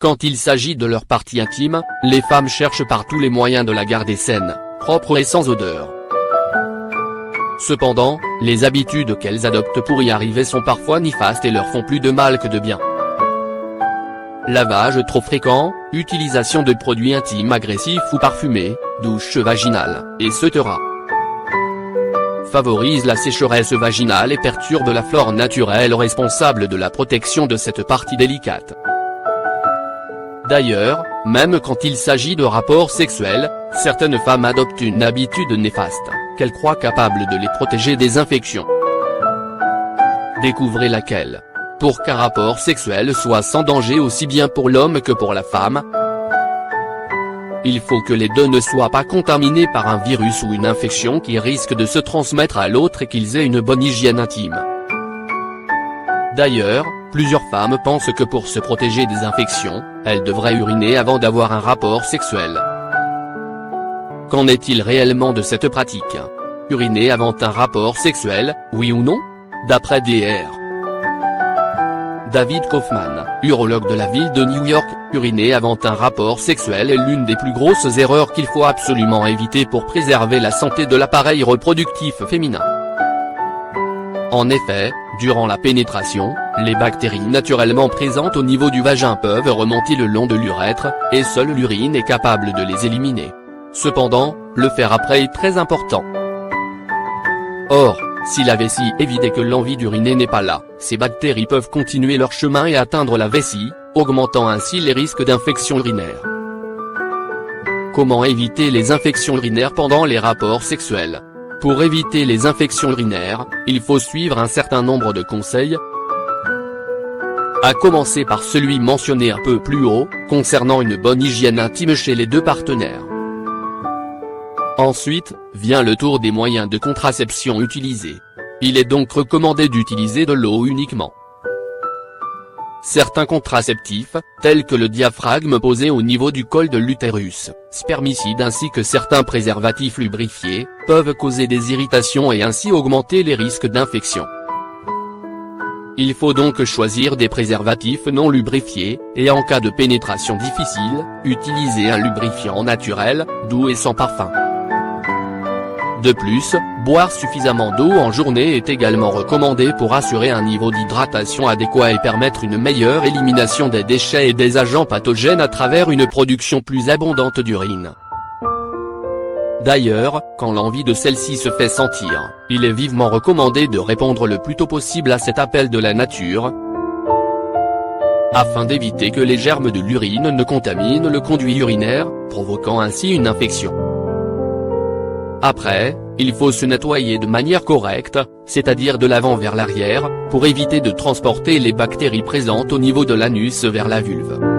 Quand il s'agit de leur partie intime, les femmes cherchent par tous les moyens de la garder saine, propre et sans odeur. Cependant, les habitudes qu'elles adoptent pour y arriver sont parfois néfastes et leur font plus de mal que de bien. Lavage trop fréquent, utilisation de produits intimes agressifs ou parfumés, douche vaginale, etc. Favorise la sécheresse vaginale et perturbe la flore naturelle responsable de la protection de cette partie délicate. D'ailleurs, même quand il s'agit de rapports sexuels, certaines femmes adoptent une habitude néfaste, qu'elles croient capables de les protéger des infections. Découvrez laquelle. Pour qu'un rapport sexuel soit sans danger aussi bien pour l'homme que pour la femme, il faut que les deux ne soient pas contaminés par un virus ou une infection qui risque de se transmettre à l'autre et qu'ils aient une bonne hygiène intime. D'ailleurs, plusieurs femmes pensent que pour se protéger des infections, elles devraient uriner avant d'avoir un rapport sexuel. Qu'en est-il réellement de cette pratique? Uriner avant un rapport sexuel, oui ou non? D'après Dr. David Kaufman, urologue de la ville de New York, uriner avant un rapport sexuel est l'une des plus grosses erreurs qu'il faut absolument éviter pour préserver la santé de l'appareil reproductif féminin. En effet, durant la pénétration, les bactéries naturellement présentes au niveau du vagin peuvent remonter le long de l'urètre, et seule l'urine est capable de les éliminer. Cependant, le faire après est très important. Or, si la vessie est vide et que l'envie d'uriner n'est pas là, ces bactéries peuvent continuer leur chemin et atteindre la vessie, augmentant ainsi les risques d'infection urinaire. Comment éviter les infections urinaires pendant les rapports sexuels? Pour éviter les infections urinaires, il faut suivre un certain nombre de conseils, à commencer par celui mentionné un peu plus haut, concernant une bonne hygiène intime chez les deux partenaires. Ensuite, vient le tour des moyens de contraception utilisés. Il est donc recommandé d'utiliser de l'eau uniquement. Certains contraceptifs, tels que le diaphragme posé au niveau du col de l'utérus, spermicides ainsi que certains préservatifs lubrifiés, peuvent causer des irritations et ainsi augmenter les risques d'infection. Il faut donc choisir des préservatifs non lubrifiés, et en cas de pénétration difficile, utiliser un lubrifiant naturel, doux et sans parfum. De plus, boire suffisamment d'eau en journée est également recommandé pour assurer un niveau d'hydratation adéquat et permettre une meilleure élimination des déchets et des agents pathogènes à travers une production plus abondante d'urine. D'ailleurs, quand l'envie de celle-ci se fait sentir, il est vivement recommandé de répondre le plus tôt possible à cet appel de la nature, afin d'éviter que les germes de l'urine ne contaminent le conduit urinaire, provoquant ainsi une infection. Après, il faut se nettoyer de manière correcte, c'est-à-dire de l'avant vers l'arrière, pour éviter de transporter les bactéries présentes au niveau de l'anus vers la vulve.